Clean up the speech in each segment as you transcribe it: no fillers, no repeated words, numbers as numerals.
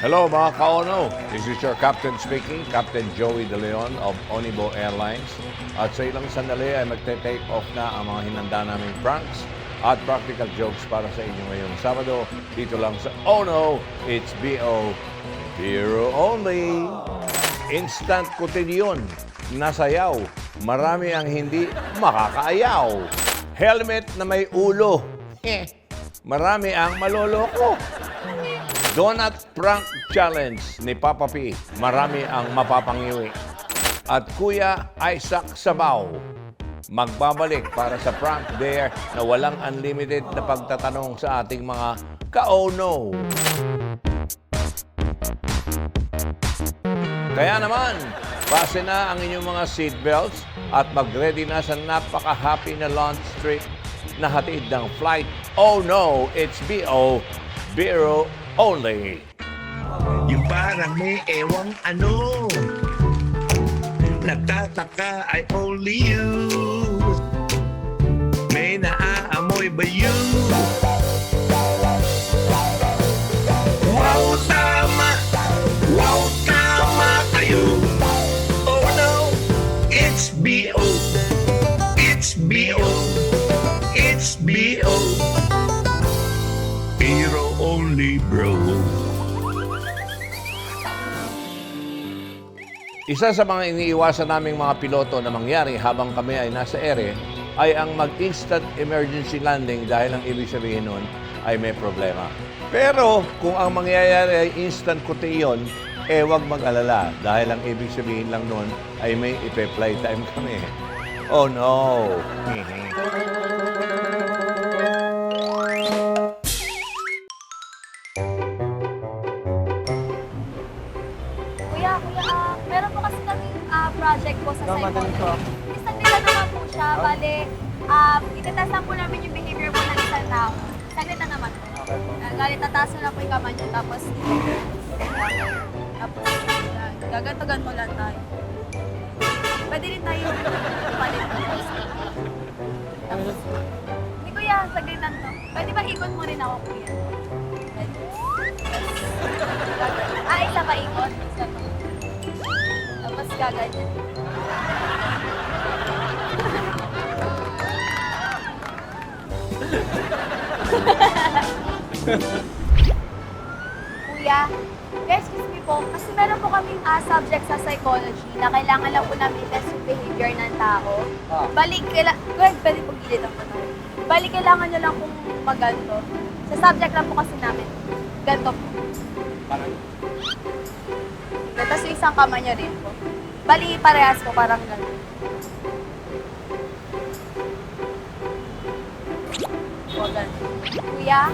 Hello mga kaono, this is your captain speaking, Captain Joey De Leon of Onibo Airlines. At sa ilang sandali ay magte-take off na ang mga hinanda naming pranks at practical jokes para sa inyo ngayong Sabado. Dito lang sa Ono, it's BO, Biro Only. Instant cotillion, nasayaw, marami ang hindi makakaayaw. Helmet na may ulo, marami ang maloloko. Donut Prank Challenge ni Papa P. Marami ang mapapangiwi. At Kuya Isaac Sabaw, magbabalik para sa prank dare na walang unlimited na pagtatanong sa ating mga ka-oh-no. Kaya naman, base na ang inyong mga seatbelts at mag-ready na sa napaka-happy na launch trip na hatid ng flight. Oh no, it's BO, Biro Only. Yung parang may ewang ano, nagtataka ay only you. May naaamoy ba you? Wow, tama! Wow, tama kayo! Oh no, it's B.O. It's B.O. It's B.O. Biro Only, bro. Isa sa mga iniiwasan naming mga piloto na mangyari habang kami ay nasa ere ay ang mag-instant emergency landing dahil ang ibig sabihin nun ay may problema. Pero kung ang mangyayari ay instant cotillion, wag mag-alala dahil ang ibig sabihin lang nun ay may ipe-fly time kami. Oh no! Kuya, meron po kasi kami project po sa psychology. Isang nila naman po siya, bale, itetestan po namin yung behavior po ng isang tao. Saglit na naman po. Galit tataas na po yung kamay niyo, tapos gagantogan mo lang tayo. Pwede rin tayo palit. Tapos, hindi kuya, saglit lang to. Pwede ba ikot mo rin ako, kuya? Isa pa ikot? Isa pa. Tapos gaganyan. Kuya, excuse me po, kasi meron po kaming subject sa psychology na kailangan lang po namin test yung behavior ng tao. Pwede po gilid ang tayo. Balik, kailangan nyo lang pong maganto. Sa subject lang po kasi namin. Ganto po. Tapos yung isang kamay nyo rin po. Bali, parehas po, parang gano'n. O, gano'n. Kuya,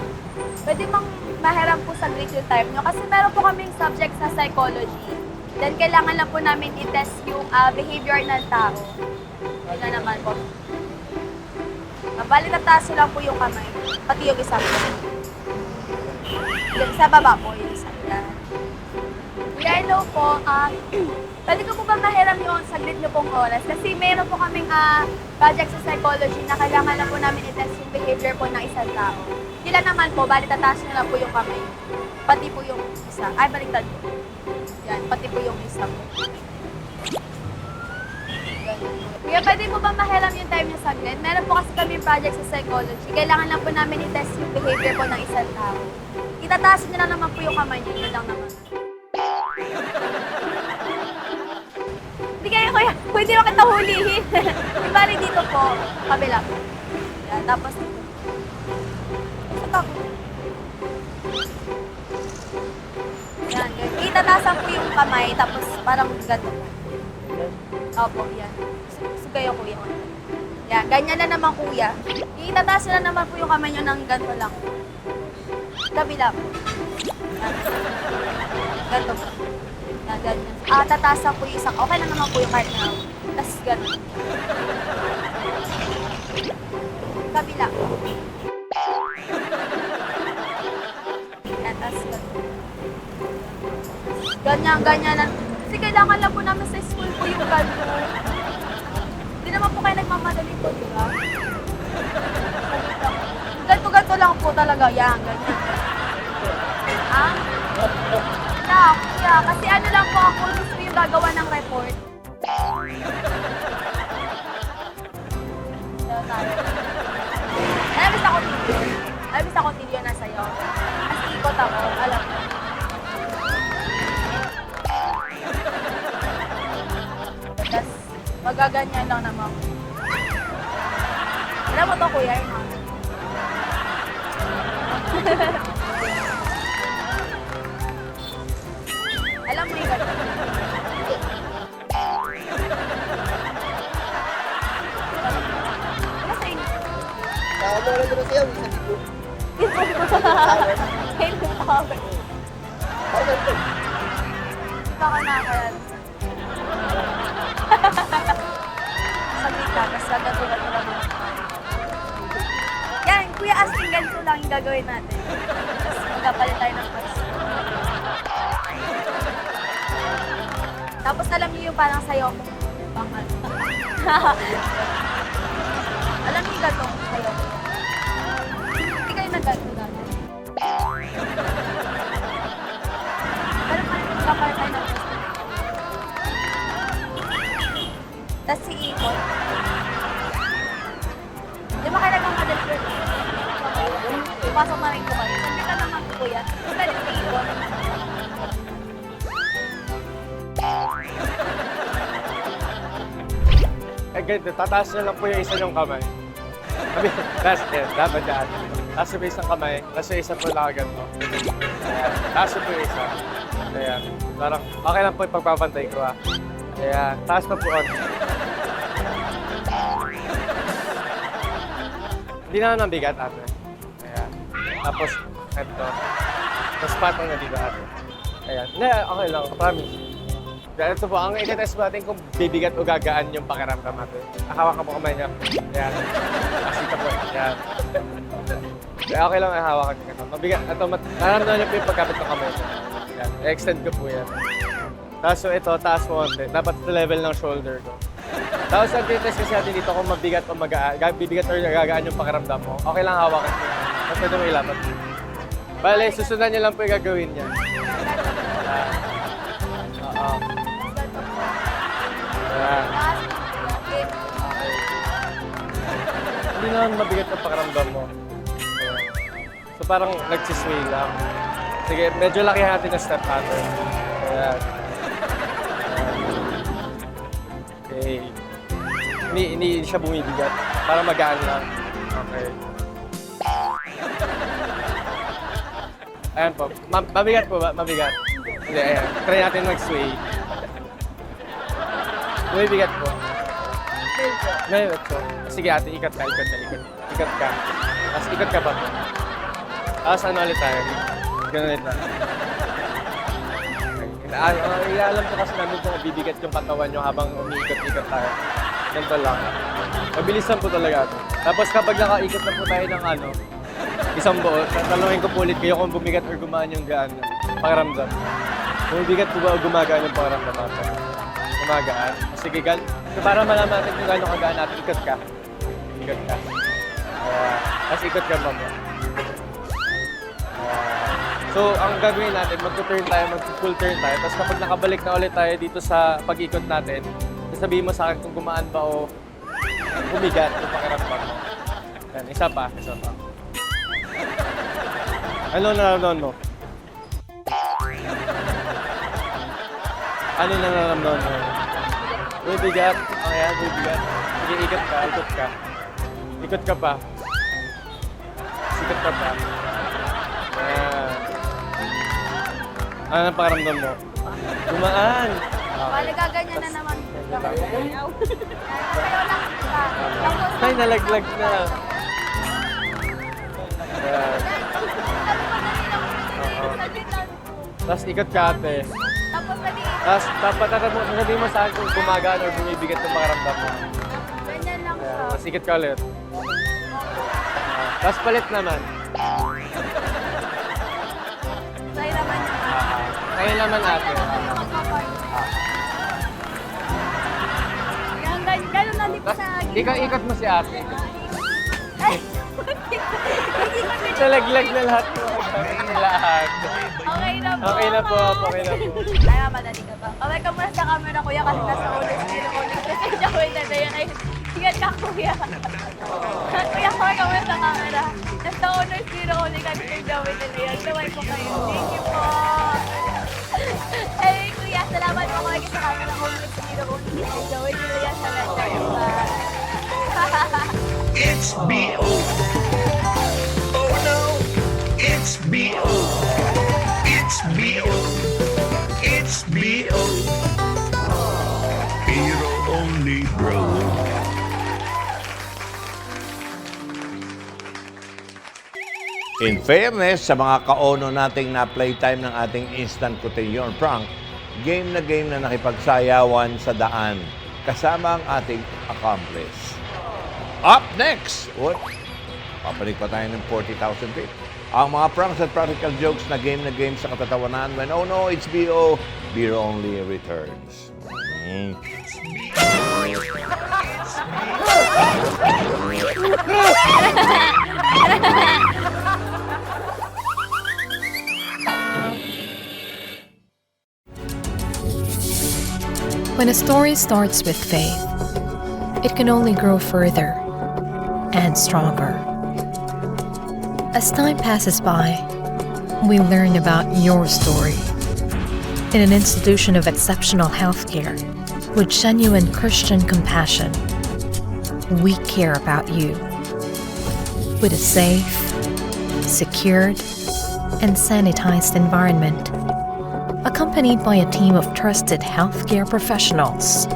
pwede mang mahiram po sa yung time nyo kasi meron po kaming subject sa psychology. Then, kailangan lang po namin i-test yung behavior ng tao. Yun na naman po. Bali, tataas lang po yung kamay. Pati yung isa po. Yung sa baba po, yung isa. Yan. Kuya, hello po. Pwede ko po ba mahiram yung saglit nyo pong oras? Kasi meron po kaming project sa psychology na kailangan lang po namin i-test yung behavior po ng isang tao. Yun lang naman po, bali tataas nyo lang po yung kamay. Pati po yung isa. Ay, baliktad po. Yan, pati po yung isa po. Kuya, pwede mo ba mahiram yung time nyo saglit? Meron po kasi kami project sa psychology. Kailangan lang po namin i-test yung behavior po ng isang tao. Itataas nyo lang naman po yung kamay nyo. Yun lang naman. Hindi kayo, kuya. Pwede mo kita hulihin. Bali dito po, kabila po. Yan, tapos dito. Sa tako. Yan, ganyan. Itatasan po yung kamay, tapos parang ganito. Opo, yan. Sugayo, kuya. Yan, ganyan na naman, kuya. Itataas na naman po yung kamay nyo ng ganito lang. Kabila po. Yan. Ganito po. Yan, ganyan. Tatasan po yung isang. Okay na naman po yung card na. Tapos ganito. Kabila po. Yan, tapos ganito. Ganyan lang. Kasi kailangan lang po namin sa school po yung ganito. Hindi naman po kayo nagmamadali po, di ba? Ganto lang po talaga. Yan, ganyan. kuya. Kasi ano lang po ako, gusto yung gagawa ng report. Dito tayo. Nabis ako tilyo. Nabis ako tilyo na sa'yo. As ikot ako, alam mo. Tapos, magaganyan lang naman. Alam mo to, kuya, yung mga. Alam mo yung gano'n. Ano sa inyo? Nakamulat ko na siya, isa dito. Kayo yung tawag. Ano to? Baka nakakalan. Saglit lang, kasi gagawin ko lang. Yan, kuya, asking ganito lang yung gagawin natin. Tapos magkapalit tayo ng price. Tapos alam niyo yung parang sayo mo. Bakal. Alam niyo yung gantong sayo mo. Hindi kayo nag-ganto dati. Pero parang magkapalit tayo ng price. Tapos si Ikot. Di ba kayo nagmamadali? Ipasok na rin ko kayo. Sabi ka naman ko kuya. Pwede si Ikot. Eh, ganito, tataas na lang po yung isa yung kamay. Sabi, that's it, dapat dyan. Taas po yung isang kamay, tapos yung isa po nakaganto. Ayan, taas po yung isa. Ayan, parang okay lang po yung pagpapantay ko ah. Ayan, taas pa po on. Hindi naman ang bigat ate. Ayan, tapos ito. Tapos patong na dito ate. Ayan, hindi, okay lang, promise. Dahil ito po, ang i-test natin kung bibigat o gagaan yung pakiramdam natin. Hawak ka po kamay niya. Ayan. Kasi ka po. Ayan. Okay lang, hawakan niya ka. Mabigat. Ito, nararamdaman niyo po yung pagkapit ng kamay niya. Ayan. I-extend ko po yan. Tapos so ito, taas mo konti. Dapat sa level ng shoulder ko. Tapos ang test kasi natin dito kung mabigat o bibigat o gagaan yung pakiramdam mo. Okay lang hawakan niyo. Tapos pwede mo ilapat. Bale, susundan niyo lang po yung gagawin niya. Oo. Ayan. Hindi naman mabigat ang pakiramdam mo. Ayan. So parang nagsisway lang. Sige, medyo laki natin na step pattern. Ayan. Okay. Hindi siya bumibigat. Parang magaan lang. Okay. Ayan po. Mabigat po ba? Mabigat. Hindi, ayan. Try natin mag-sway. Bumibigat po. Ngayon, so, sige ate, ikot ka. Ikot ka. Tapos ikot ka pa po. Tapos ano ulit tayo? Ganun ulit na. Ialam ko kasi namin kung bibigat yung katawan nyo habang umiikot-ikot tayo. Ganito lang. Mabilisan po talaga ito. Tapos kapag nakaikot na po tayo ng isang buo, tatanungin ko po ulit kayo kung bumigat or gumaan yung pakiramdam. Bumibigat po ba o gumagaan yung pakiramdam natin? Gumagaan. Sige, para malaman natin kung gaano kagaan natin, ikot ka. Ikot ka. Tapos ikot ka pa po. So, ang gagawin natin, mag-turn tayo, mag-full turn tayo. Tapos kapag nakabalik na ulit tayo dito sa pag-ikot natin, sabihin mo sa akin kung gumaan ba o bumigat yung pakiramdam mo. Yan, isa pa. Ano nararamdaman mo? Ano nararamdaman mo? Bumibigat. Ayan, bumibigat. Sige, ikot ka. Ikot ka pa. Ikot ka pa. Ayan. Ano ang pakiramdam mo? Gumaan. Malagaganyan na naman. Ayaw lang ka. Tapos, Ay, nalaglag na. Ayan. Tapos ikot ka ate. Tapos pwede, Tapos sasabihin mo sa akin kung gumagaan o bumibigat yung pakiramdam mo. ganyan lang siya. Tapos ikot ka ulit. Tapos palit naman. Sa'yo naman yung Kaya naman ate. Ganun lang din po sa Ikot mo si ate. Ay! Hindi ko Nalaglag na lahat. Kami lahat. Okay na po. Okay na po, okay na po. Ay, madali ka pa. Okay ka muna sa camera, kuya, kasi nasa ulo. Sino ko nag-presensya ko yung na yan. Ay, ingat ka, kuya. Kuya, okay ka muna sa camera. Nasa ulo, sino ko nag-gawin nila yan. Gawin ko kayo. Thank you po. Ay, kuya, salamat po kayo sa camera ko. Sino ko nag-gawin nila yan sa letter. It's B.O. Oh no, it's B.O. It's B.O. It's B.O. Hero only, bro. In fairness sa mga kaono nating na playtime ng ating instant cotillion prank, game na nakipagsayawan sa daan kasama ang ating accomplice. Up next! What? Papanik pa tayo ng 40,000 feet. Ang mga pranks at practical jokes na game sa katatawanan when oh no, it's B.O. Beer only returns. When a story starts with faith, it can only grow further and stronger. As time passes by, we learn about your story. In an institution of exceptional healthcare, with genuine Christian compassion, we care about you. With a safe, secured, and sanitized environment, accompanied by a team of trusted healthcare professionals,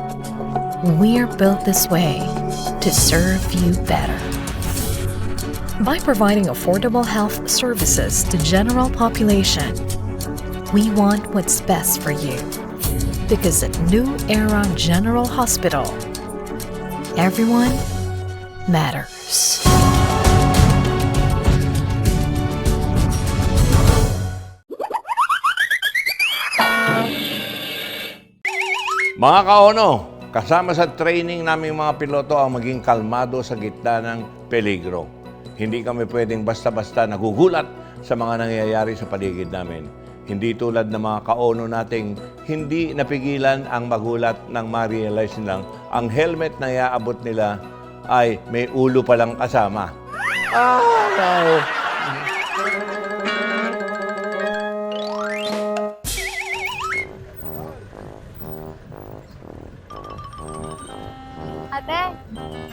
we're built this way to serve you better. By providing affordable health services to general population, we want what's best for you. Because at New Era General Hospital, everyone matters. Mga kaono, kasama sa training naming mga piloto ang maging kalmado sa gitna ng peligro. Hindi kami pwedeng basta-basta nagugulat sa mga nangyayari sa paligid namin. Hindi tulad ng mga kaono nating hindi napigilan ang magulat nang ma-realize nilang ang helmet na iaabot nila ay may ulo palang kasama. No! Ate,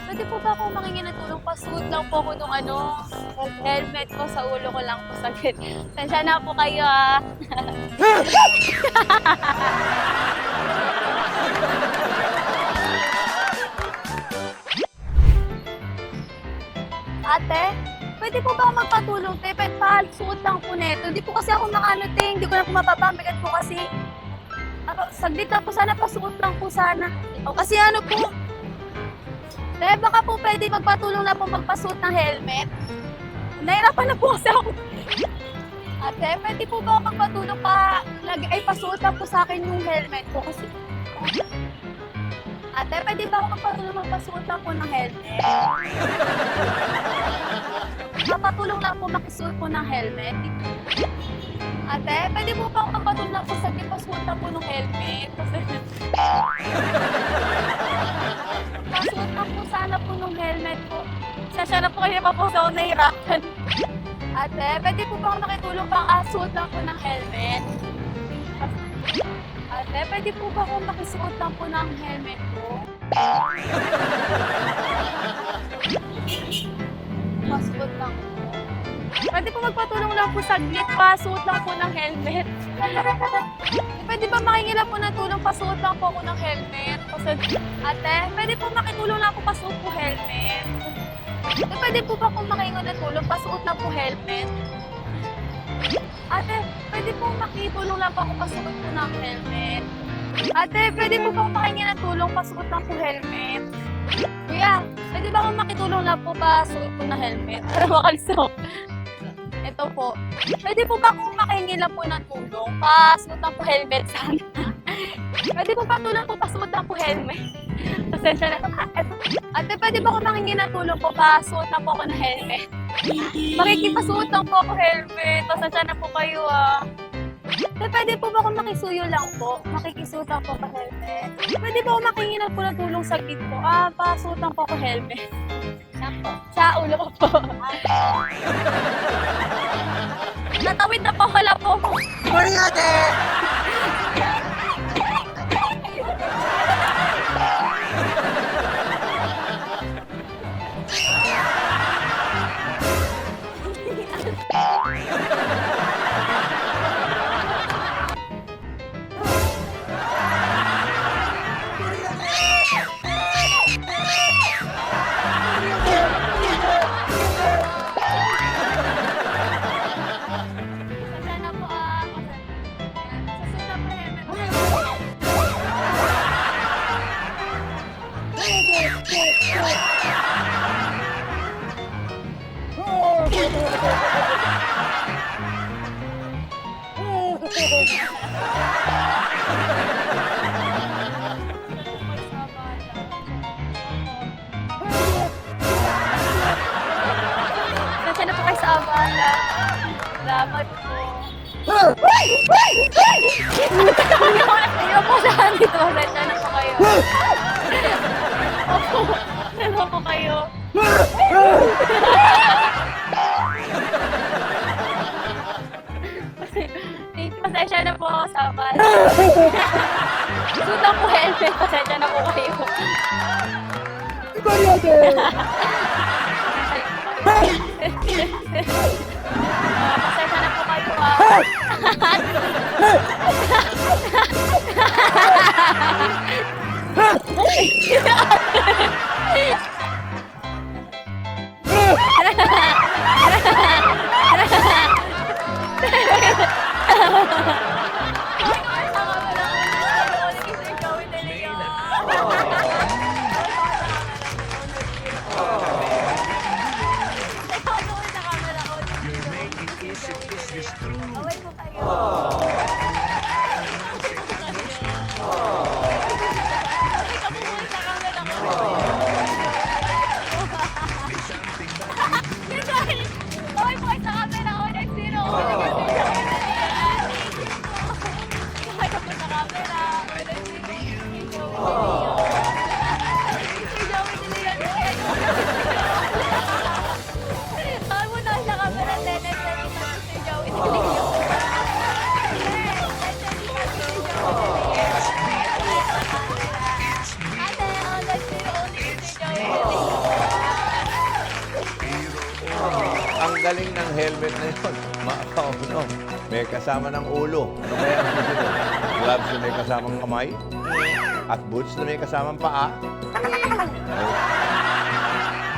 pwede po ba ako makingi ng tulong? Pasuot lang po ako nung helmet ko sa ulo ko lang po saglit. Sensya na po kayo ah. Ate, pwede po ba ako magpatulong? Te, suot lang po neto. Hindi po kasi ako makanuting. Hindi ko na po mapapamigat po kasi. Saglit lang po sana, pasuot lang po sana. O kasi ano po, Te, baka po pwede magpatulong na po magpasuot ng helmet. Nahirapan na po kasi ako. Ate, pwede po ba ako magpatulong pasuot lang po sa akin yung helmet ko kasi. Ate, pwede ba ako magpatulong magpasuot lang po ng helmet? Magpatulong lang po makisuot po ng helmet. Ate, pwede po ba ako magpatulong lang po sa pasuot lang po ng helmet? Kasi pasuot lang po sana po ng helmet po. Sasya na po kayo pa po sa ako nahirapan. Ate, pwede po ba ako makitulong pang suot lang po ng helmet? Ate, pwede po ba ako makisuot lang po ng helmet ko? Pasuot lang po. Pwede po magpatulong lang po saglit, pasuot lang po ng helmet. Pwede ba makingila po ng tulong, pasuot lang po ako ng helmet? Ate, pwede po makitulong lang po pasuot po helmet? Pwede po ba kung makingo ng tulong, pasuot lang po helmet? Ate, pwede po makitulong lang po ako pasuot po ng helmet? Ate, pwede po ba makingo ng tulong, pasuot lang po helmet? Kuya, pwede ba akong makitulong lang po pasuot po ng helmet? Para makalisok. Ito po. Pwede po ba kung makahingi lang po ng tulong? Pasuot lang po helmet sana. Pwede po ba tulong po pasuot lang po helmet? Pasensya na. Ate, pwede ba kung makahingi ng tulong po? Pasuot lang po ako ng helmet. Makikipasuot lang po ako helmet. Pasensya na po kayo Pwede po ba ako makisuyo lang po? Makikisuot lang po ako helmet. Pwede ba ako makingi na po ng tulong sa git po? Pasuot lang po ako helmet. Sa ulo ko po. Natawid na po, wala po ako. Pasensya na po Susunod na po helmet. Pasensya na po kayo sa abala. Salamat po. Hindi po saan dito. Pasensya na po kayo. Opo. Pasensya po kayo. Pasensya na po ako sa abala. Suta po helmet. Pasensya na po kayo. Pasensya na po kayo Away po kayo. Away po kayo sa camera. O, next zero. Away po sa camera. O, next zero. Si Joey de Leon. Away mo na sa camera. Si Joey de Leon. Ang galing ng helmet na yun. Makakauno. May kasama ng ulo. Ano kaya ang susunod? Gloves na may kasamang kamay? At boots na may kasamang paa?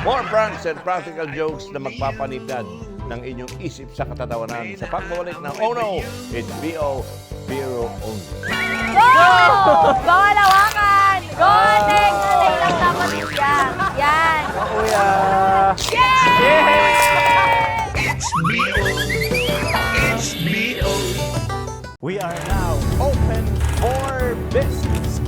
More pranks and practical jokes na magpapanitad ng inyong isip sa katatawanan sa pagbabalik ng Oh No! It's B.O. Biro Only. Go! Bawal hawakan! Go, Tek! Tek lang dapat yan. Yan. Kuya! It's B.O. It's B.O. We are now open for business.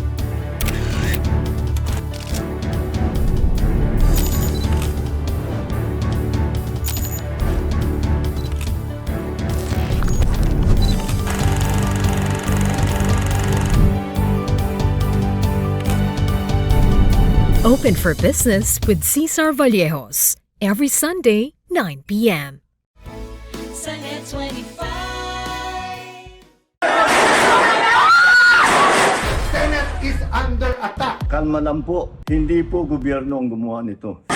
Open for Business with Cesar Vallejos. Every Sunday, 9 p.m. Sunday 25. Senate is under attack. Kalma lang po, hindi po gobyerno ang gumawa nito.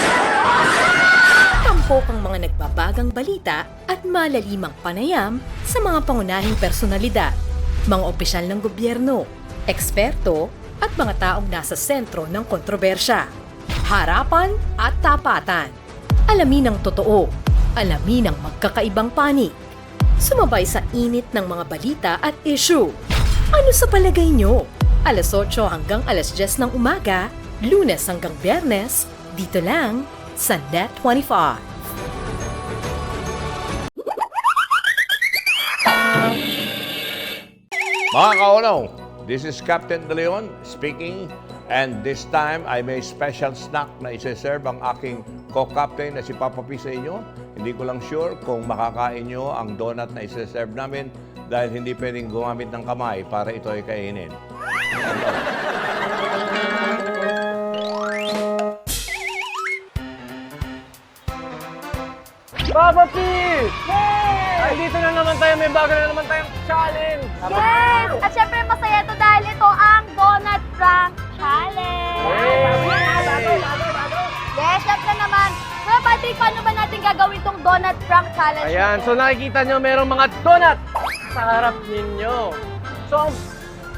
Tampok ang mga nagbabagang balita at malalimang panayam sa mga pangunahing personalidad, mga opisyal ng gobyerno, eksperto, at mga taong nasa sentro ng kontrobersya. Harapan at tapatan. Alamin ang totoo. Alamin ang magkakaibang panig. Sumabay sa init ng mga balita at issue. Ano sa palagay nyo? Alas 8 hanggang alas 10 ng umaga, Lunes hanggang Biyernes, dito lang sa Net 25. Mga kaunaw, this is Captain De Leon speaking And this time ay may special snack na isi-serve ang aking co-captain na si Papa P sa inyo. Hindi ko lang sure kung makakain nyo ang donut na isi-serve namin dahil hindi pwedeng gumamit ng kamay para ito ay kainin. Papa P! Ay, dito na naman tayo. May bago na naman tayong challenge. Yes! At syempre masaya ito dahil ito ang Donut Prank Challenge! Yes, syempre naman. Kuya Patrick, paano ba natin gagawin itong Donut Prank Challenge? Ayan, so nakikita nyo merong mga donut sa harap ninyo. So,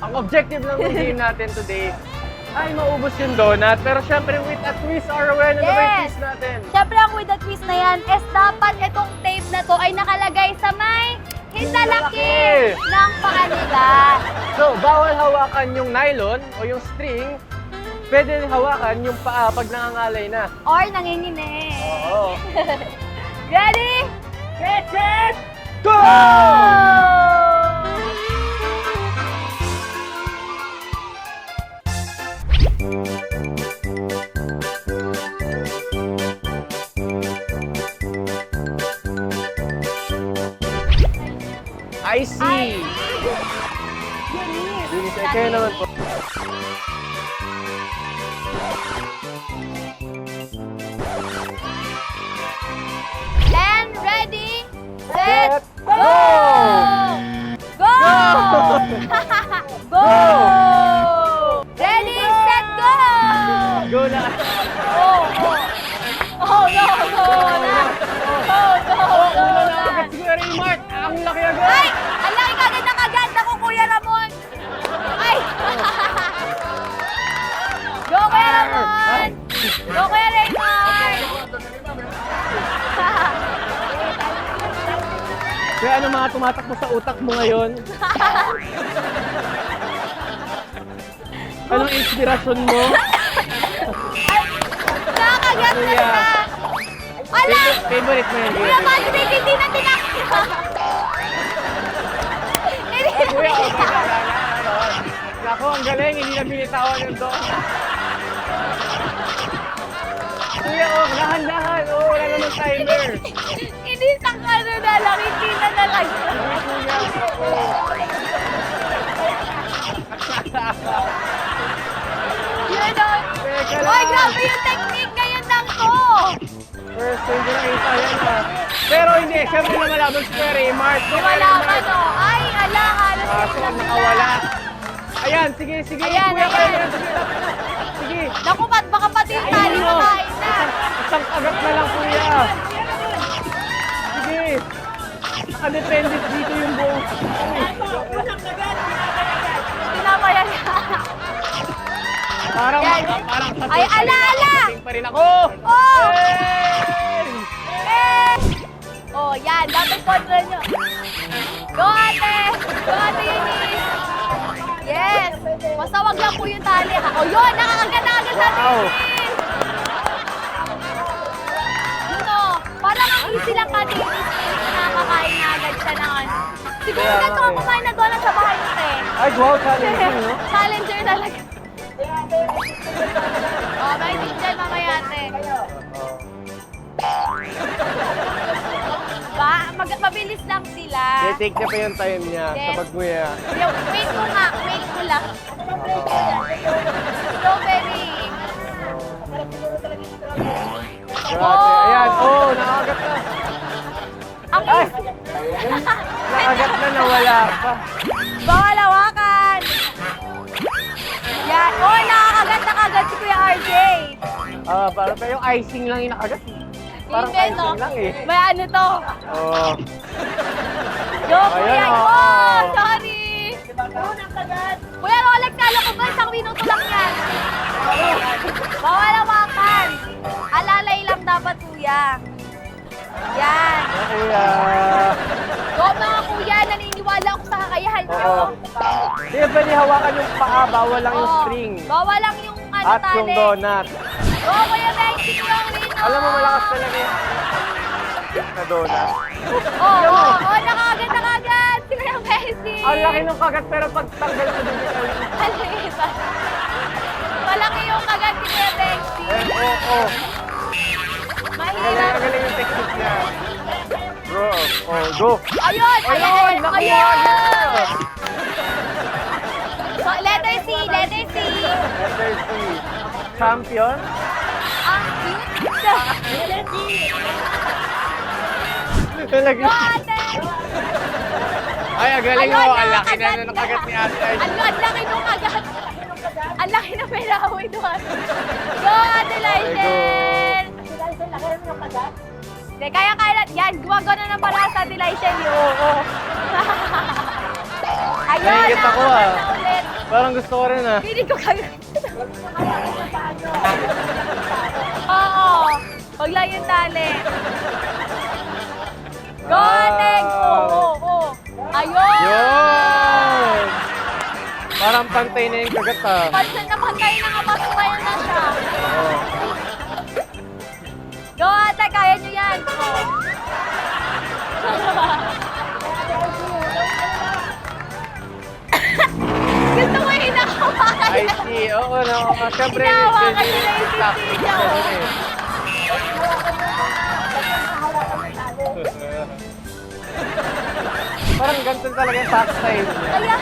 ang objective lang ng game natin today ay maubos yung donut. Pero syempre with a twist, aware na ba yung Yes. twist natin? Syempre ang with the twist na yan is dapat itong tape na to ay nakalagay sa may hinlalaki ng paa nila. So, bawal hawakan yung nylon o yung string. Pwede rin hawakan yung paa pag nangangalay na. Or nanginginig. Oo. Ready? Set! Go! I see! Bilis, eh, kayo naman po. And ready, set, go! Go! Go! Ready, set, go! Go na! Oh, no, go na! Go, go, go na! Agad si Kuya Raymart! Ang laki agad! Ay! Ang laki kagad na kagad! Ako, Kuya Ramon! Ay! Go, Kuya Ramon! Go, Kuya Raymond! Kaya ano mga tumatakbo sa utak mo ngayon? Anong inspirasyon mo? Nakakagat na Kuya. siya! Ala! Favorite mo yan, Kuya Patrick, hindi na tinakita! Hindi na Kuya, okay tinakita! na. Naku, ang galing, hindi na binitawan yung doon. Kuya, oh, dahan-dahan. Oh, wala naman timer. Hindi sa ano na lang, hindi na nalang. Yun o. Teka lang. Uy, grabe yung technique ngayon lang to. First time ko nakita yan ha. Pero hindi, syempre na malaman si Kuya Raymart. Malaman o. Ay, ala, halos Kaso yun na ang sila. nakawala. Ayan, sige, sige. Ayan, Kuya, ayan. kaya na. Sige, lapit na. Sige. Naku, baka pati yung tali Ayun, oh. makain na. Isang kagat na lang, Kuya. Sige. Nakadependent dito yung buong. Pinapayan niya. Parang, Yan. parang sa Ay, ala, ala. pa rin ako. Oh! Hey! Eh! Oh, yan. Dapat control nyo. Go, ate! Go, ate Eunice! Yes! Basta wag lang po yung tali, ha? Oh, yun! Nakakagat sa ate Wow. Eunice! Yun, oh. Parang ang easy lang ka, ate Eunice. Nakakain na agad siya ng ano. Siguro Kaya ganito nga ka kumain na doon sa bahay mo, te. Ay, wow, challenging, no? Challenger talaga. Oh, may dyan mamaya, ate. Mabilis lang sila. Take niya pa yung time niya sa Yes. pagmuya. Wait mo nga, wait mo lang. Strawberry. Grabe. Ayan, oh, nakagat na. Ang Ay! Nakagat na, nawala pa. bawal hawakan. Yan. Oh, nakakagat na kagad si Kuya RJ. Parang pa yung icing lang yung nakagat. Parang Hindi, no? icing lang eh. May ano to. Oh. Go, Kuya. Ayan, oh. Oh, sorry. Kuya Rolex, kala ko ba isang minuto lang yan? Bawal hawakan. Alalay lang dapat, Kuya. Yan. Kuya. Go, mga Kuya. Naniniwala ako sa kakayahan nyo. Oo. Hindi pwede hawakan yung paa, bawal lang yung Oo. string. Bawal lang yung ano, At tali. yung donut. Go, Kuya Benji, yung Rino. Alam mo, malakas talaga yung na donut. Oo, nakakagat na kagad. Si Kuya Benji. Ang laki ng kagat pero pag tanggal sa dito. Maliit. Malaki yung kagat ni Kuya Bexy. Oo. Mahirap. Galing yung technique niya. Bro, go. Ayun! Ayun! nakuha Ayun! niya. So, letter C, letter C. Letter C. Champion? Ang cute. Talaga. Go, ate! Ay, ang galing Ayun, mo. Ang laki na nakagat ng kagat ni Ate. Ang laki nung kagat. Ang laki na may lahoy doon. Go, Ate Lyshel! Hindi, kaya. Yan, gumagawa na ng para sa Ate Lyshel. Oo. Ayun, Nahigit ako, nakagat ah. na ulit. Parang gusto ko rin ah. Hindi ko kaya. Oo. Huwag lang yung tali. Go, Ate! Oo. Ayun! Yun! Parang pantay na yung kagat ah. Pansin na pantay na nga, masumayan na siya. Oo. Go, Ate! Kaya nyo yan. Gusto mo hinahawakan I niya. see. Oo, no. Siyempre, Hinahawakan yun niya na yung tactic sisi niya. niya oh. dun eh. Parang ganito talaga yung tax style niya. Kaya,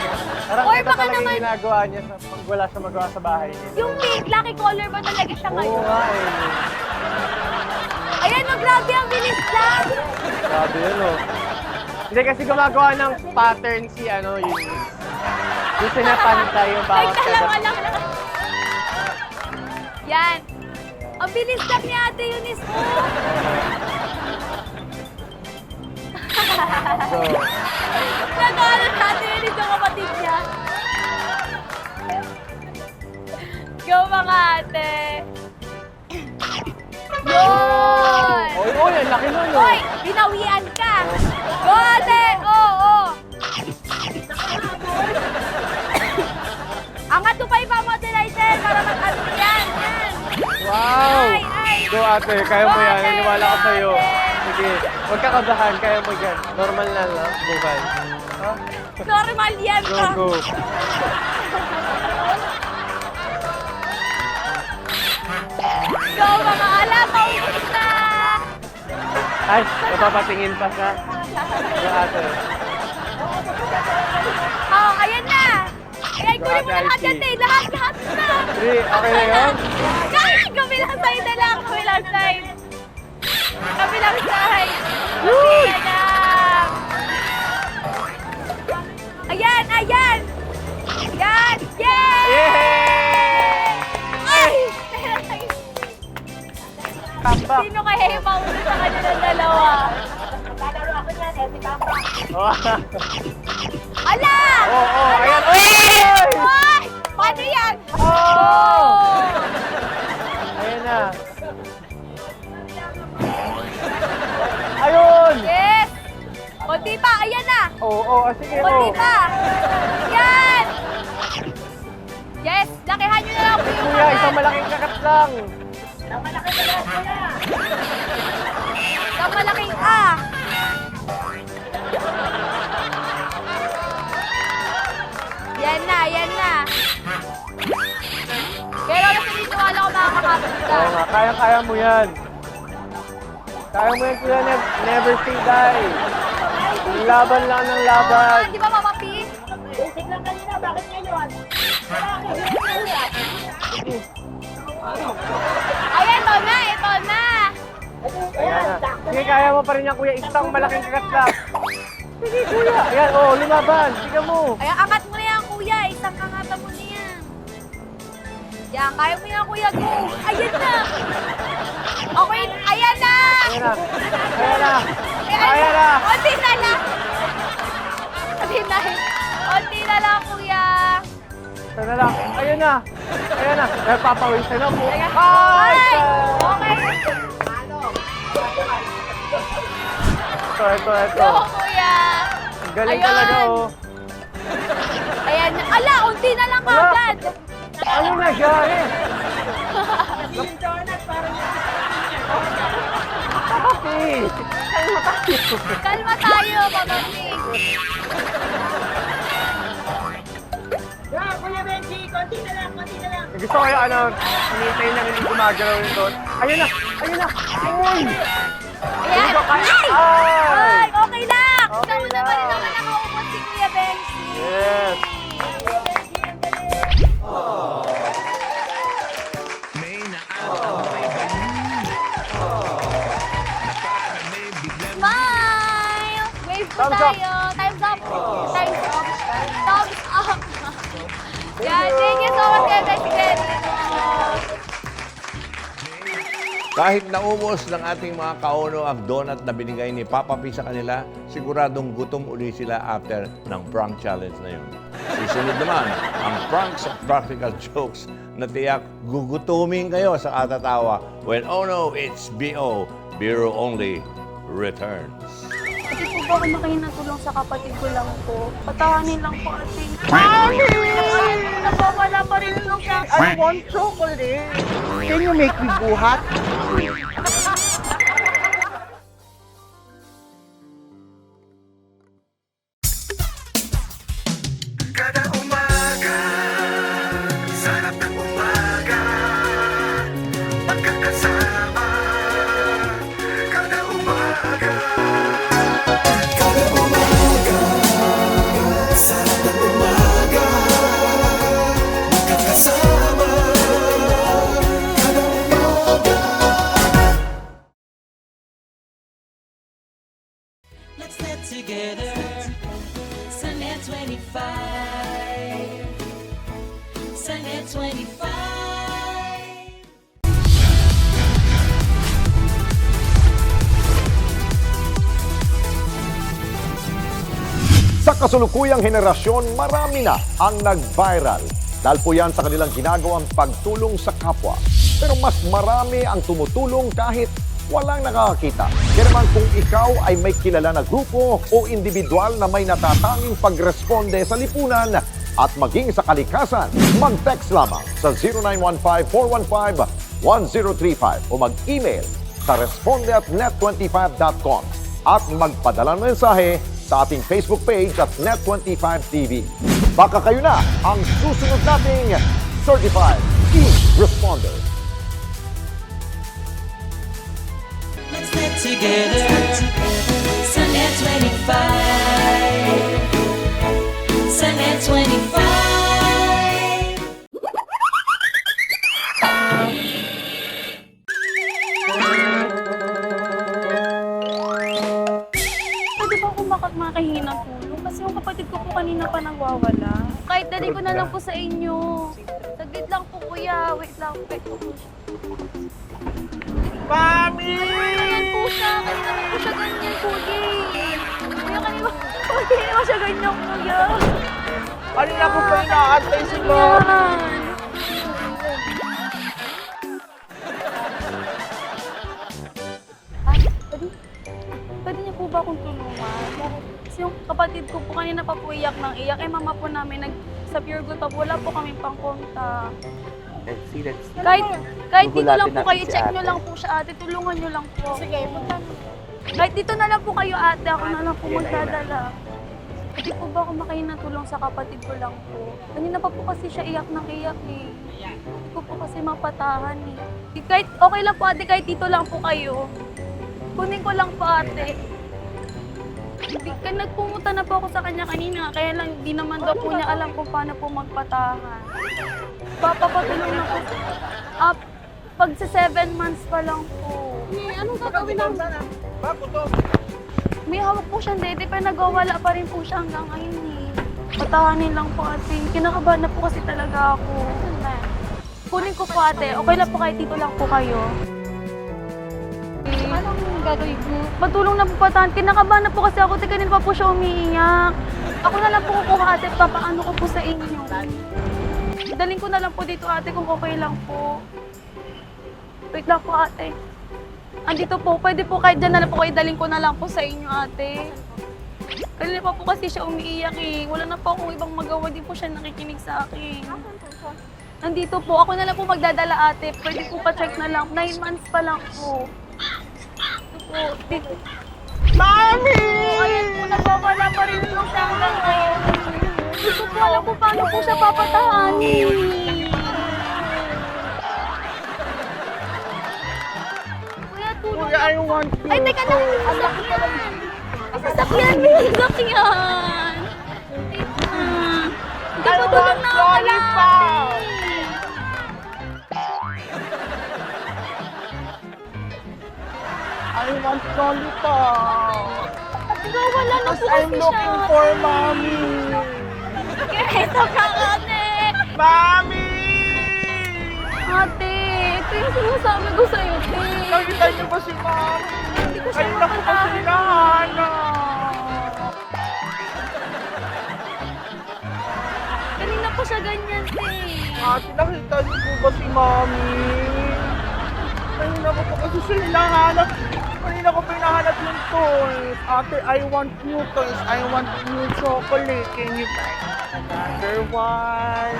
Parang or ito baka talaga naman, yung ginagawa niya sa pag wala siya magawa sa bahay niya. yung pink, lucky color ba talaga siya Oo ngayon? nga eh. Ayan, no, grabe ang bilis lang. Grabe yun oh. Hindi kasi gumagawa ng pattern si yung sinapantay yung bawat Nagdalawa kagat. lang. Yan. Ang bilis lang ni Ate Eunice. Oh. So, Nagkala sa Ate Eunice yung kapatid niya. Go mga ate. Yun! oy, ang laki nun oh. Hoy, binawian ka. Go ate! Oo! Angat mo pa yung pamotilizer para mag-ano yan. Yan. Wow! Ay. Go ate, kaya mo yan. Ate, Naniwala ko sa'yo. ate. Sige, huwag ka kabahan. Kaya mo yan. Normal na lang. Buhay. Ha? Normal yan. Go, go. Go mga ala, paulit na. Ay, napapatingin pa siya. Go ate. Oh, ayan na. Ayan, kunin mo Ate, na lahat I see. yan, eh. Lahat na. Three, okay na yun? Kabilang side na lang, kabilang side. Kabilang side. Kabilang lang. Ayan, ayan. Ayan, yay! Yay! Ay! Tambak. Sino kaya yung mauna sa kanya ng dalawa? Oh. Ala! Oo, ayan. Oy! Ay! Paano yan? Oh! Ayan na. Ayun! Yes! Konti pa, ayan na! Oo, sige Konti oh. pa! Ayan! Yes! Lakihan nyo na lang po yung Kuya, isang malaking kakat lang. Isang malaking A! Yan na, yan na! Pero nasinitiwala ko makakakapit ka. Oo nga, kaya mo yan. Kaya mo yan, kuya. Never say die. Laban lang ng laban. Di ba, Mama P? Ayan, ito na, ito na! Ayan na. Sige, kaya mo pa rin yan, kuya. Isang malaking kagat lang. Sige, kuya. Ayan, lumaban. Sige mo. Ayan, angat mo na yan, kuya. Isang angatan mo na yan. Yan, kaya mo yan, kuya. Go! Ayan na! Okay, ayan na! Ayan na. Ayan na. Ayan Ayan na. Onti na lang! Onti na lang, kuya. Ito na lang. Ayan na. Ayan na. Papawisan na po. Ayan. Ay! Ay! Okay. Ito. Go, kuya. Ang galing Ayun. talaga, oh. Ayan na. Ala, unti na lang Ala. agad. Ano na siya, eh? Papi! Kalma tayo. Kalma tayo, Mama P. Kuya Benji, konti na lang, konti na lang. Gusto ko yung hinihintay lang hindi gumagalaw yun doon. Ayun na! Ayun na! Ayun! Ayan! Dito ka- Ay! Ay! Ay! Okay lang! Okay Ikaw na pa rin lang. naman nakaupos si Kuya Benji. Yes! Kuya Benji, ang galing. May naaalala may balloon. Na parang may biglang Smile! Wave po Thumbs up. tayo. Time's up. Time's up. Thumbs up. Yan, thank you so much, Kuya Benji. Kahit naubos ng ating mga kauno ang donut na binigay ni Papa P sa kanila, siguradong gutom uli sila after ng prank challenge na yun. Susunod naman, ang pranks at practical jokes na tiyak gugutumin kayo sa katatawa when oh no, it's BO, Biro Only returns. Kasi po ba ako makinatulong sa kapatid ko lang po? Patawanin lang po ating... Napawala pa rin yung siya. I want chocolate. Can you make me buhat? kada umaga. Sarap ng umaga. Magkakasama. Kada umaga. Kada umaga. Sarap ng umaga. Magkakasama. Kada umaga. Let's get together. Sunday 25. Sunday 25. Sa kasulukuyang henerasyon, marami na ang nag-viral. Dahil po yan sa kanilang ginagawang pagtulong sa kapwa. Pero mas marami ang tumutulong kahit walang nakakakita. Kaya naman kung ikaw ay may kilala na grupo o individual na may natatanging pagresponde sa lipunan at maging sa kalikasan, mag-text lamang sa 0915-415-1035 o mag-email sa responde@net25.com at magpadala ng mensahe sa ating Facebook page at Net25TV. Baka kayo na ang susunod nating Certified E-Responder. Let's get together. Sunday 25. Sunday 25. Pwede ba ako makahingi ng tulong? Kasi yung kapatid ko po kanina pa nagwawala. Kahit dali ko na lang po sa inyo. Saglit lang po, kuya. Wait lang. Wait po. Mami! Ganyan po siya. Kanina naman po siya ganyan, kuya. Kuya, kanina naman siya ganyan, kuya. Kanina ko pa inaantay si Mami. Yan. Pwede niyo po ba akong tulungan? Kasi yung kapatid ko po kanina pa po iyak ng iyak. Eh, mama po namin sa Pure Gold pa po, wala po kami pang konta. Kahit dito lang po kayo, check nyo lang po siya, ate. Tulungan nyo lang po. Sige, punta. Kahit dito na lang po kayo, ate. Ako na lang po magdadala. Pwede po ba ako makinatulong sa kapatid ko lang po? Kanina pa po kasi siya iyak ng iyak eh. Hindi ko po kasi mapatahan eh. Kahit okay lang po, ate, kahit dito lang po kayo. Kunin ko lang po, ate. Nagpumunta na po ako sa kanya kanina, kaya lang hindi naman daw po niya alam kung paano po magpatahan. Papapatulong na po. Pag sa 7 months pa lang po. Anong gagawin namin? May hawak po siyang dede, pero nagwawala pa rin po siya hanggang ngayon eh. Patahanin lang po, ate. Kinakabahan na po kasi talaga ako. Kunin ko po, ate. Okay lang po kahit dito lang po kayo. Anong gagawin mo? Patulong na po patahan. Kinakabahan na po kasi ako. Kanina pa po siya umiiyak. Ako na lang po kukuha, ate. Papaano ko po sa inyo. Daling ko na lang po dito, ate, kung okay lang po. Wait lang po, ate. Andito po. Pwede po kahit dyan na lang po kayo. Daling ko na lang po sa inyo, ate. Kanina pa po kasi siya umiiyak eh. Wala na po akong ibang magawa. Di po siya nakikinig sa akin. Nandito po. Ako na lang po magdadala, ate. Pwede po pa-check na lang. 9 months pa lang po. Dito. Mami! Ayan po, nagwawala pa rin po siya hanggang ngayon. Hindi ko po alam kung paano po siya papatahanin. kuya, I want you. Ay, teka lang, may sasakyan. May sasakyan, may sasakyan. Hindi pa tulong na ako lollipop. I want lollipop. Ikaw, wala na po I'm kasi looking siya. for mommy. Ito ka, ate. Mommy! Ate, ito yung sinasabi ko sa'yo, te. Nakita niyo ba si mommy? Hindi ko siya Kanina ko kasi mapuntahan. hinahanap. Kanina pa siya ganyan, te. Ate, nakita niyo po ba si mommy? Kanina ko po kasi siya hinahanap. Kanina ko pinahanap yung toys. Ate, I want new toys. I want new chocolate. Can you buy another one?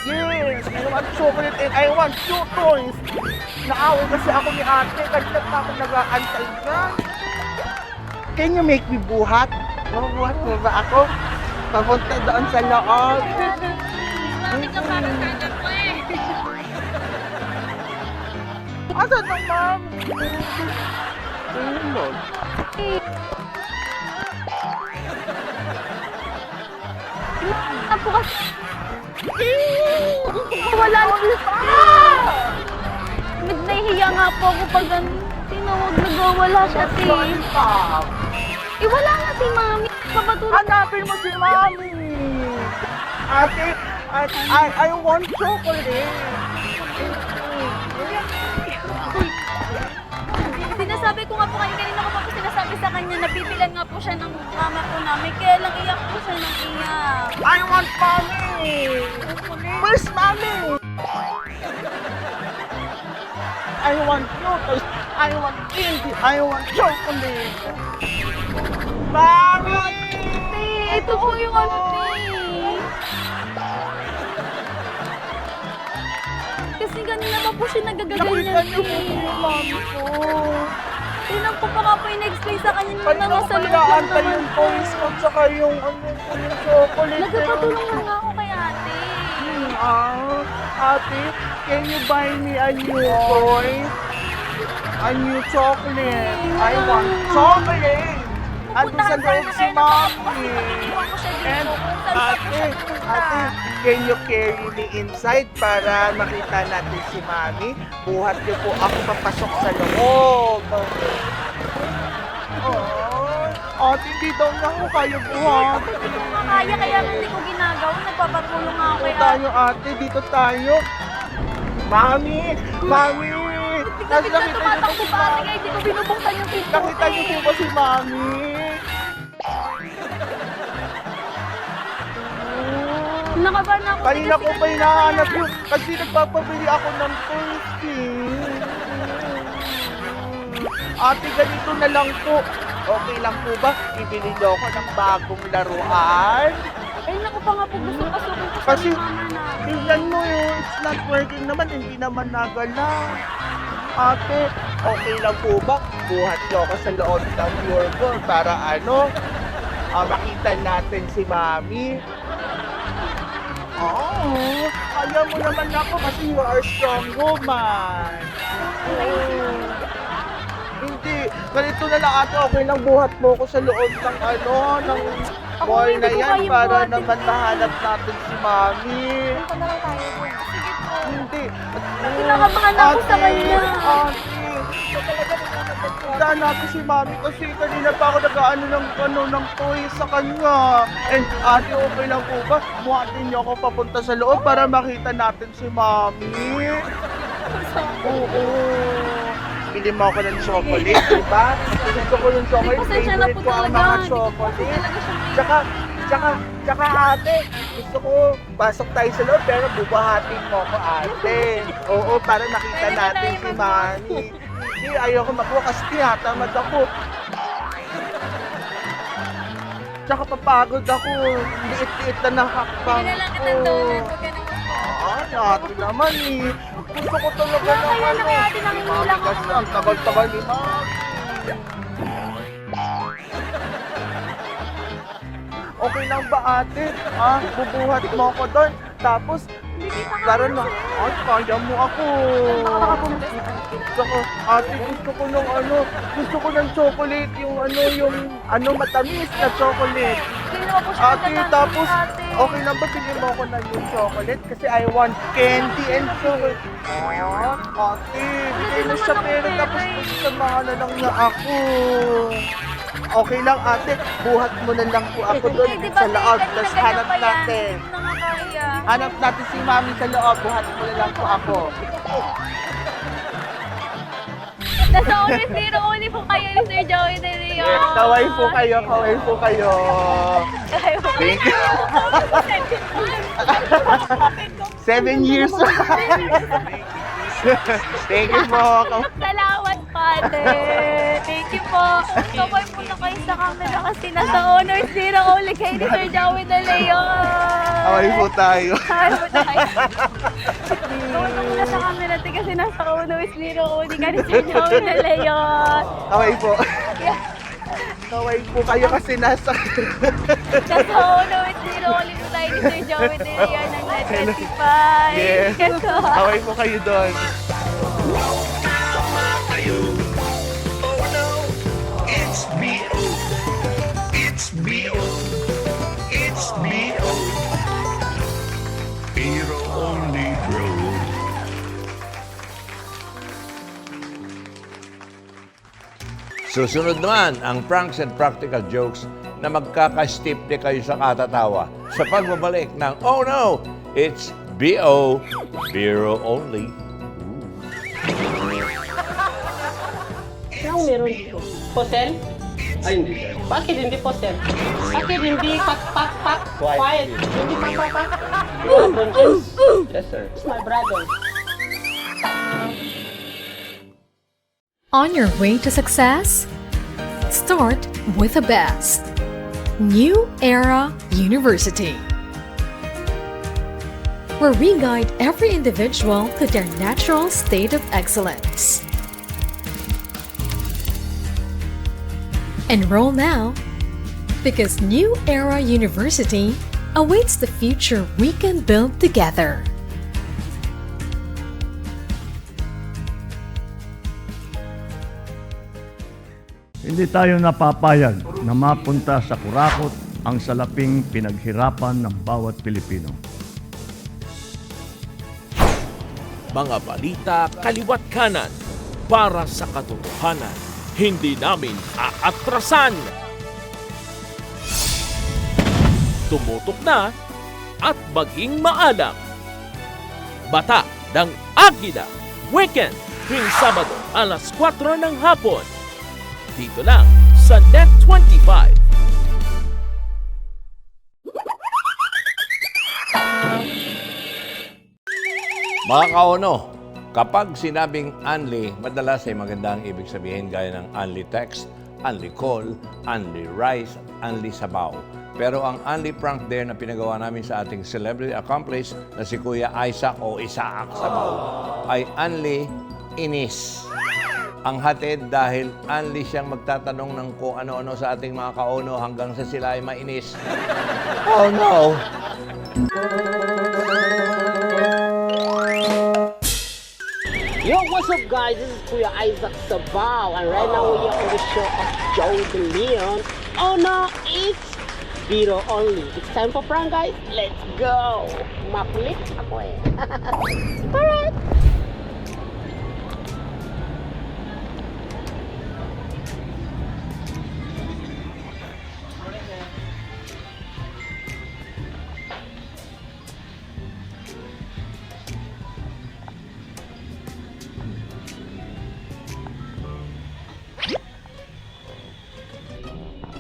Yes, I want chocolate and I want two toys. Naaway kasi ako ni ate. Kanina pa ako nag-aantay dyan. Can you make me buhat? Buhat mo ba ako? Papunta doon sa loob. Bakit ka parang sana ko eh? Asa na, ma'am? Ayun. Ako kasi... Wala na siya. Nahihiya nga po ako pag tinawag nagwawala siya, te. Eh, wala nga si mami. Papatulog. Hanapin mo si mami. Ate, I want chocolate. Sinasabi ko nga po kanina ko pa po sinasabi sa kanya na bibilan nga po siya ng mama po namin. Kaya lang iyak po siya ng iyak. I want mommy. Where's mommy? I want noodles. I want candy. I want chocolate. Mommy! Ito po yung ano, te. Kasi kanina pa po siya nagagaganyan, Nakita niyo po te. yung mommy ko. Tinan po pa nga po yung na-explain sa kanya na Kanina ko nasa loob lang pinaantay naman yung po. toys ko tsaka yung yung chocolate. Nagpapatulong na nga ako kay ate. Ate, can you buy me a new toy? A new chocolate. I want chocolate. At sa loob si mommy. And ate, can you carry me inside para makita natin si mommy? Buhat niyo po ako papasok sa loob. Oh, ate, hindi daw niya ako kaya buhat. Hindi ko nga kaya, kaya hindi ko ginagawa. Nagpapatulong nga ako kay Dito tayo, ate. Dito tayo. Mami! Mami! Bigla tumatakbo pa ate kaya hindi ko binubuksan yung pinto. Nakita niyo po ba si Mami? Nakabahan ako. Kanina ko pa hinahanap yun kasi nagpapabili ako ng toys eh. Ate, ganito na lang po. Okay lang po ba? Ibili niyo ako ng bagong laruan? Ay, naku pa nga po gusto pasukin ko Kasi, sa mama na. tingnan mo yun, it's not working naman, hindi naman nagalaw. Ate, okay lang po ba? Buhat niyo ako sa loob ng your door para makita natin si Mami. Oh, kaya mo naman ako kasi you are strong woman. Hindi, ganito na lang ate, okay lang buhat mo ko sa loob ng ng Ako mall hindi na ko yan kayang para buhatin naman yun. mahanap natin si Mami. Punta na lang tayo doon. Sige po. Hindi. Kinakabahan ako sa kanya. Ate, puntaan natin si Mami kasi kanina pa ako nag-aano ng toys sa kanya. And ate, okay lang po ba? Buhatin niyo ako papunta sa loob para makita natin si Mami. Oo. Bili mo ako ng chocolate, di ba? Gusto ko yung chocolate. Pasensya na po Favorite ko ang talaga. mga Hindi ko po chocolate. talaga siya may- Tsaka ate, gusto ko pasok tayo sa loob pero bubuhatin mo ako ate. Oo, para makita Pwede na natin tayo si Mami. Hindi, ayoko makuha kasi tinatamad ako. Tsaka papagod ako. Liit-liit na nakakbang Bigyan na lang ko. kitang donut. Huwag ka na Ay, ate naman eh. Gusto ko talaga ng Kaya na kaya ate, nangingi Mami lang ako. kasi ang tagal-tagal ni Mami. Okay lang ba ate? Bubuhat mo ako doon. Tapos, laro na, ay, kaya mo ako. Gusto ko ng gusto ko ng chocolate, yung matamis na chocolate. Hindi naman po siya Ate, maganda, tapos, ate. okay lang ba bigyan mo ako ng yung chocolate? Kasi I want candy and chocolate. Ate, bigay mo siya pero tapos samahan na lang na ako. Okay lang ate, buhat mo na lang po ako doon Hindi, sa loob. kanina Tapos ganyan hanap pa yan. natin. Hindi na nga kaya. Hanap natin si mami sa loob, buhat mo na lang po ako. Nasa honor zero only po kayo ni Sir Joey De Leon. Kaway po kayo, kaway po kayo. Thank you. 7 years. Thank you po. Salamat, Pate. Thank you po. Kaway po na kayo sa camera kasi nasa honor zero only kayo ni Sir Joey De Leon. Kaway po tayo. Kaway po na kayo. Kaway po muna sa camera te, kasi nasa honor zero only kayo ni Sir Joey De Leon. Kaway po. Kaway po kayo kasi nasa... Nasa honor zero only po tayo ni Sir Joey De Leon ng Net 25. Yes. Kaway po kayo doon. Tama kayo. Oh no, it's B.O. It's B.O. It's B.O. Pero only bro. Susunod naman ang pranks and practical jokes na magkaka-steep di kayo sa katatawa sa pagbabalik ng Oh No! It's B.O. Biro Only. Anong meron dito? Posel? Ay, hindi sir. Bakit hindi posel? Bakit hindi pak? Quiet. Hindi pak. LeBron James? Yes, sir. It's my brother. On your way to success? Start with the best. New Era University, where we guide every individual to their natural state of excellence. Enroll now, because New Era University awaits the future we can build together. Hindi tayo napapayag na mapunta sa kurakot ang salaping pinaghirapan ng bawat Pilipino. Mga balita kaliwat kanan para sa katotohanan. Hindi namin aatrasan. Tumutok na at maging maalam. Bata ng Agila. Weekend tuwing Sabado alas 4 ng hapon. Dito lang sa Net 25. Mga kaono, kapag sinabing unli, madalas ay magandang ibig sabihin gaya ng unli text, unli call, unli rice, unli sabaw. Pero ang unli prank there na pinagawa namin sa ating celebrity accomplice na si Kuya Isaac o Isaac Sabaw ay unli inis. Ang hatid dahil unli siyang magtatanong ng kung ano-ano sa ating mga kaono hanggang sa sila ay mainis. Oh no! Yo, what's up guys? This is Kuya Isaac Sabaw, and right now we are on the show of Joey De Leon. Oh no, it's Biro Only. It's time for prank guys. Let's go! Makulit ako eh. Alright!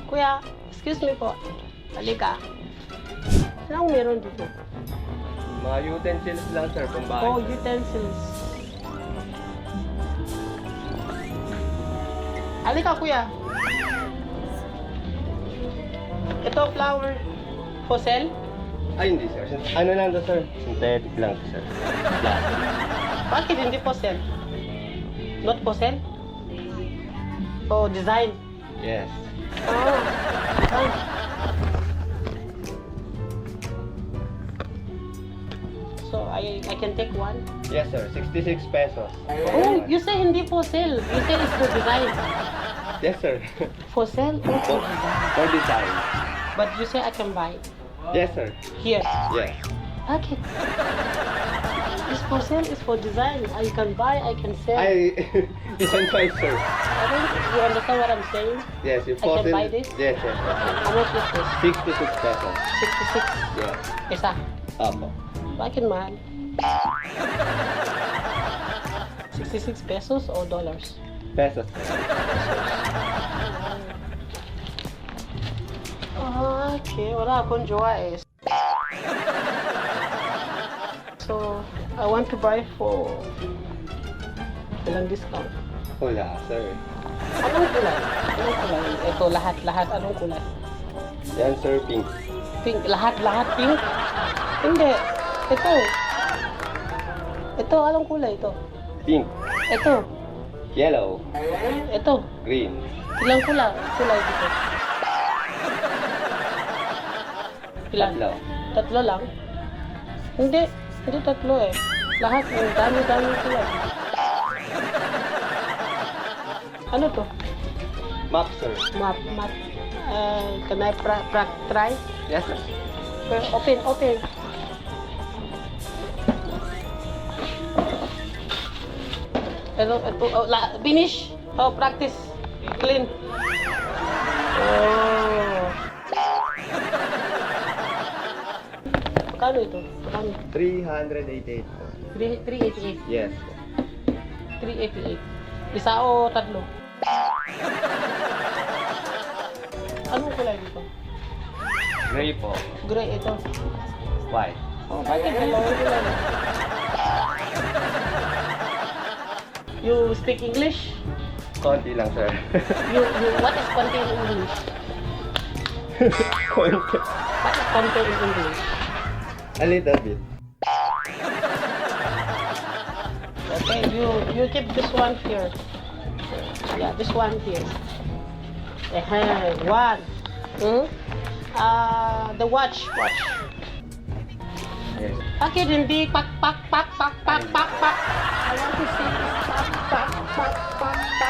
Kuya, excuse me po. Halika. Anong meron dito? Mga utensils lang, sir, pambahay. Oh, utensils. Halika, kuya. Ito, flower. Posel? Ay, hindi, sir. Ano lang to, sir? Synthetic lang to, sir. Black. Bakit hindi posel? Not posel? Oh, design. Yes. Oh, design. I can take one. Yes, sir. 66 pesos. Oh, you say hindi for sale. You say it's for design. Yes, sir. For sale or for design? For design. But you say I can buy Yes, sir. here. Yes. Okay. It's for sale, it's for design. I can buy, I can sell. It's on fine, sir. I think you understand what I'm saying? Yes, you I can buy this? Yes, yes. How much is this? 66 pesos. 66. Yes. Isa. Opo. Bakit mahal? 66 pesos or dollars? Pesos. Okay, wala akong jowa eh. So, I want to buy for ilang discount. Wala, sir. Anong kulay? Anong kulay? Ito, lahat. Anong kulay? Yan, sir. Pink. Pink. Lahat pink? Hindi. Ito. Ito, anong kulay ito? Pink. Ito. Yellow. Ito. Green. Ilang kulay dito? Ilan? Tatlo lang? Hindi tatlo eh. Lahat, ang dami kulay. Ano to? Map, sir. Map. Can I try? Yes, sir. Okay, open. Ito, finish. Oh, practice. Clean. Oh. Magkano ito? Magkano? 388. 388. Yes. 388. Isa o tatlo? Anong kulay dito? Gray po. Gray ito. White. Oh, bakit dalawang kulay? You speak English? Konti lang, sir. You what is konti in English? Konti. What is konti in English? A little bit. Okay, you keep this one here. Yeah, this one here. One. The watch. Yes. Bakit hindi pak. I want to see pak.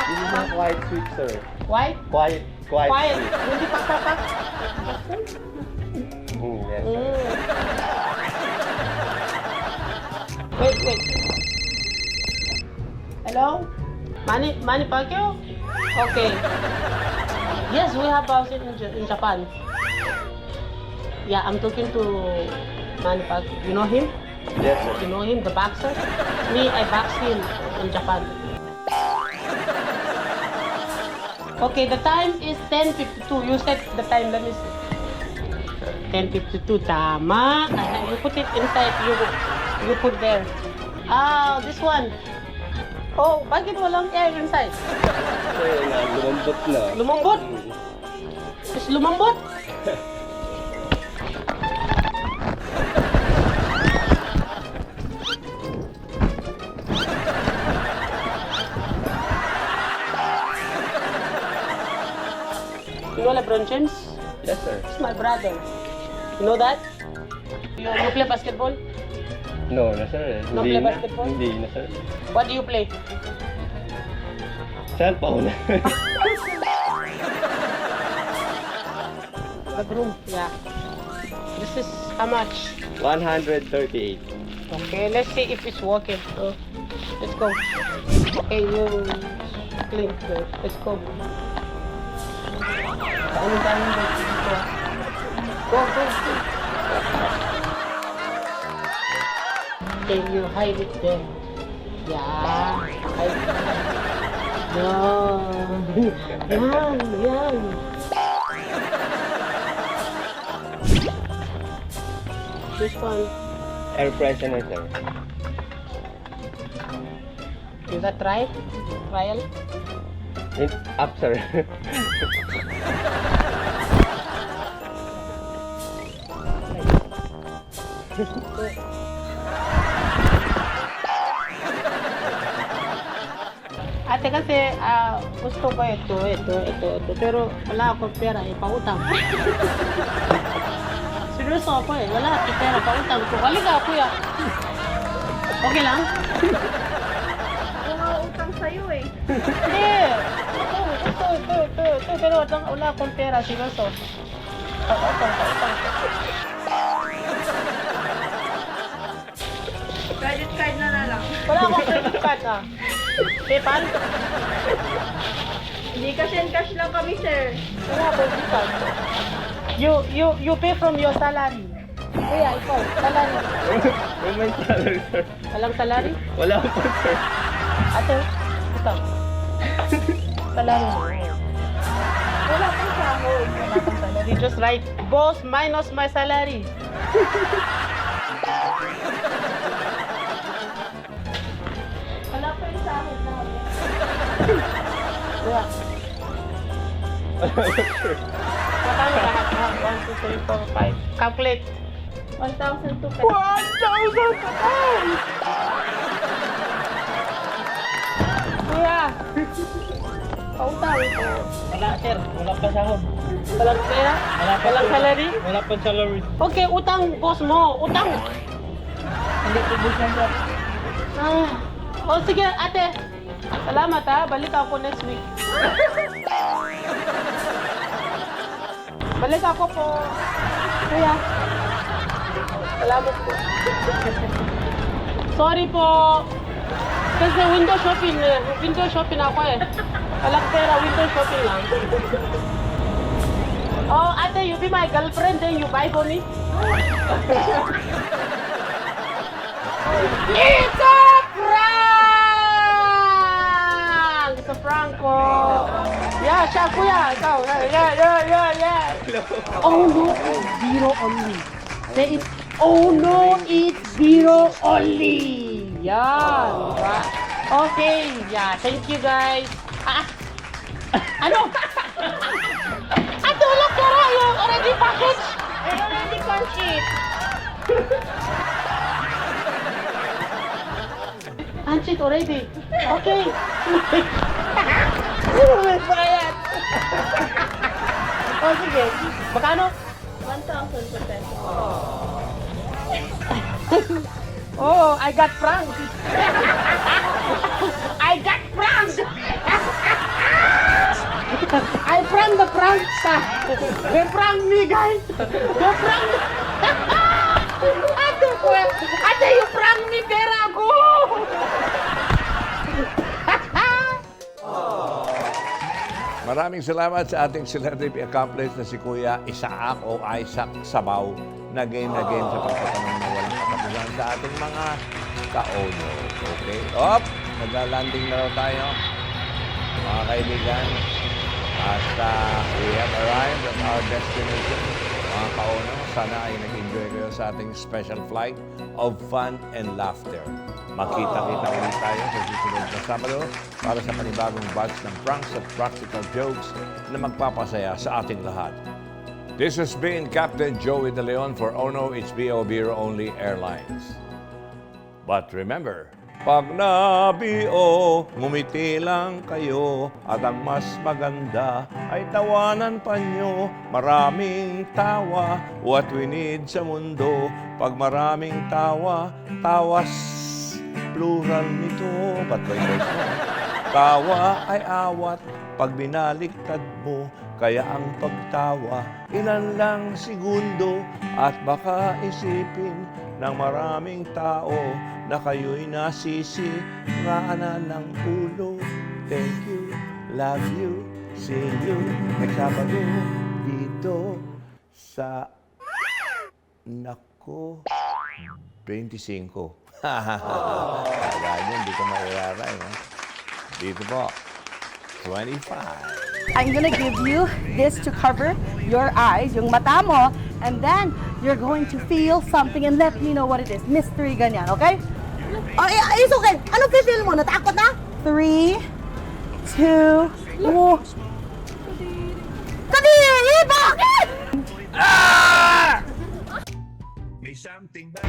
This is not white sweet, sir. White? Quiet Quiet. sweet. Hindi pak. Yes, sir. Wait. Hello? Manny Pacquiao? Okay. Yes, we have house in Japan. Yeah, I'm talking to Manny Pacquiao. You know him? Yes, sir. You know him, the boxer? Me, I box him in Japan. Okay, the time is 10:52. You said the time, let me see. 10:52, tama. You put it inside, you put there. This one. Oh, bakit walang air inside? Lumambot na. Lumambot? Is lumambot? You know LeBron James? Yes, sir. He's my brother. You know that? You play basketball? No, sir. No play basketball? Hindi na, sir. What do you play? Cellphone. The broom, yeah. This is how much? 138. Okay, let's see if it's working. Let's go. Okay, you clean. Let's go. Go. Can you hide it there? Yeah. Hide it. Yan. This one. Air freshener, sir. Is that right? Trial? Up, sir. Ate kasi gusto ko ito. Pero wala akong pera, pautang. Seryoso ako wala akong pera, pautang. So, halika kuya. Okay lang? Mga utang sa'yo eh. Hindi! Ito. Pero wala akong pera, seryoso. Utang. Credit card na lang. Wala akong credit card ah. PayPal? Hindi cash and cash lang kami, sir. Wala akong credit card. You pay from your salary. Kuya, ikaw, salary. May salary, sir. Walang salary? Wala po, sir. Ate, ito. Salary. Wala pang sahod. Wala akong salary. Just write, boss minus my salary. Wala pa yung sahod na. Kuya. Magkano lahat? 1, 2, 3, 4, 5. Calculate. 1,000 to 1,000 patay! Kuya! Pautang ito. Wala, sir. Wala pa sahod. Walang pera? Walang salary? Wala pa salary. Okay, utang, boss mo. Utang! Hindi ko busan, sir. Oh, sige, ate. Salamat ha. Balik ako next week. Balik ako po. Kuya. Salamat po. Sorry po. Kasi window shopping ako eh. Walang pera, window shopping lang. Oh, ate, you be my girlfriend, then you buy for me? It's a prank! It's a prank po. Yeah, siya, kuya. Ikaw. Yeah. Oh no, it's zero only. Say it. Oh no, it's zero only. Yan. Diba? Okay. Yeah, thank you guys. Ano? Ate, wala pera. You already package. I already punch it. Punch it already. Okay. Sino may bayad? Oh, sige. Magkano? 1,000 to 10. Oh, I got pranked. I got pranked. I pranked the prankster. They pranked me, guys. They pranked. Ate, you pranked me, pera ako. Maraming salamat sa ating celebrity accomplice na si Kuya Isaac o Isaac Sabaw na game sa pagtatanong na walang katapusan sa ating mga kaono. Okay? Nagla-landing na raw tayo, mga kaibigan. At we have arrived at our destination, mga kaono. Sana ay nag-enjoy kayo sa ating special flight of fun and laughter. Makita-kita ulit tayo sa susunod na Sabado para sa panibagong batch ng pranks at practical jokes na magpapasaya sa ating lahat. This has been Captain Joey De Leon for Ono HBO Biro Only Airlines. But remember, pag nabio, ngumiti lang kayo at ang mas maganda ay tawanan pa nyo. Maraming tawa, what we need sa mundo. Pag maraming tawa, tawas plural nito. Ba't ba yung voice mo? Tawa ay awat pag binaliktad mo. Kaya ang pagtawa, ilan lang segundo. At baka isipin ng maraming tao na kayo'y nasisi. Ngaanan ng ulo. Thank you, love you, see you. Next Sabado dito sa Nako 25. Kala nyo, hindi ko mairaray. Dito po, 25. I'm gonna give you this to cover your eyes, yung mata mo, and then you're going to feel something and let me know what it is. Mystery ganyan, okay? Oh, it's okay. Ano feel mo? Natakot na? 3, 2, 1. Kadiri! Bakit? May something ba?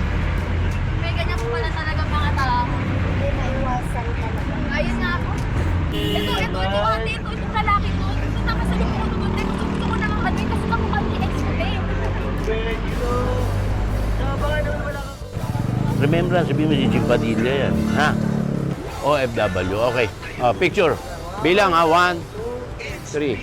May ganyan po pala talaga mga tao. Hindi maiwasan talaga. Ayun nga po. Ito, ate, itong lalaki to. Ito nakasalip ko ito. Gusto ko na mga kasi nakuha ni explain. Remembrance, sabihin mo si Jig Padilla yan. Ha? OFW, okay. Picture. Bilang ha, 1, 3.